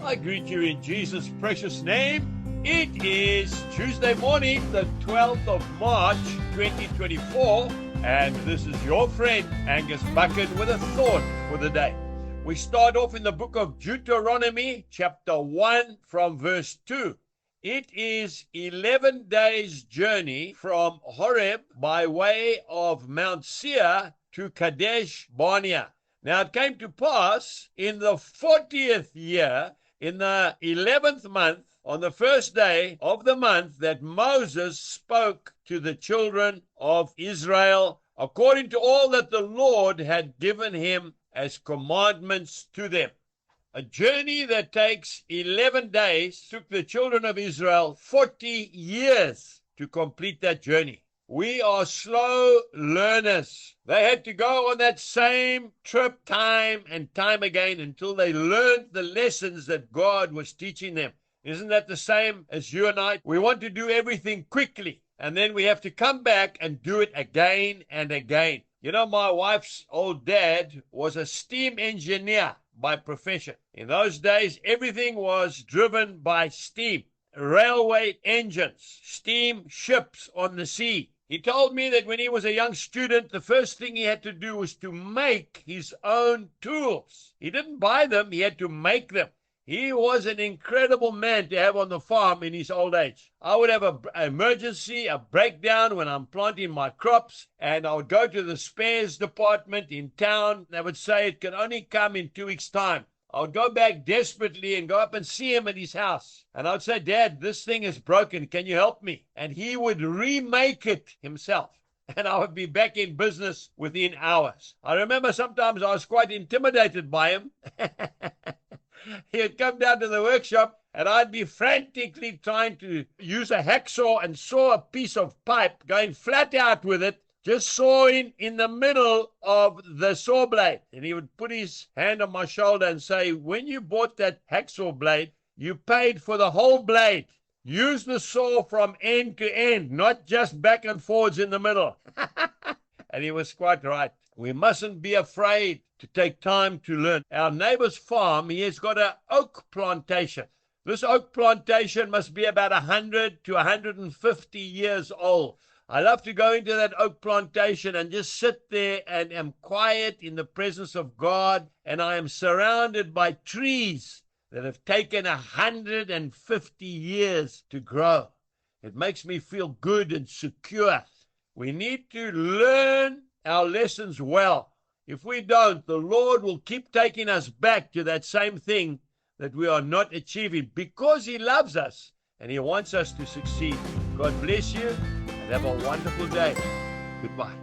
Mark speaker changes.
Speaker 1: I greet you in Jesus' precious name. It is Tuesday morning, the 12th of March, 2024, and this is your friend, Angus Buchan, with a thought for the day. We start off in the book of Deuteronomy, chapter 1, from verse 2. It is 11 days' journey from Horeb by way of Mount Seir to Kadesh Barnea. Now it came to pass in the 40th year, in the 11th month, on the first day of the month, that Moses spoke to the children of Israel according to all that the Lord had given him as commandments to them. A journey that takes 11 days took the children of Israel 40 years to complete that journey. We are slow learners. They had to go on that same trip time and time again until they learned the lessons that God was teaching them. Isn't that the same as you and I? We want to do everything quickly, and then we have to come back and do it again and again. You know, my wife's old dad was a steam engineer by profession. In those days, everything was driven by steam. Railway engines, steam ships on the sea. He told me that when he was a young student, the first thing he had to do was to make his own tools. He didn't buy them, he had to make them. He was an incredible man to have on the farm in his old age. I would have an emergency, a breakdown when I'm planting my crops, and I would go to the spares department in town. They would say it can only come in 2 weeks' time. I would go back desperately and go up and see him at his house. And I would say, Dad, this thing is broken. Can you help me? And he would remake it himself. And I would be back in business within hours. I remember sometimes I was quite intimidated by him. He would come down to the workshop and I'd be frantically trying to use a hacksaw and saw a piece of pipe, going flat out with it, just sawing in the middle of the saw blade. And he would put his hand on my shoulder and say, when you bought that hacksaw blade, you paid for the whole blade. Use the saw from end to end, not just back and forwards in the middle. And he was quite right. We mustn't be afraid to take time to learn. Our neighbor's farm, he has got an oak plantation. This oak plantation must be about 100 to 150 years old. I love to go into that oak plantation and just sit there and am quiet in the presence of God, and I am surrounded by trees that have taken 150 years to grow. It makes me feel good and secure. We need to learn our lessons well. If we don't, the Lord will keep taking us back to that same thing that we are not achieving, because He loves us and He wants us to succeed. God bless you and have a wonderful day. Goodbye.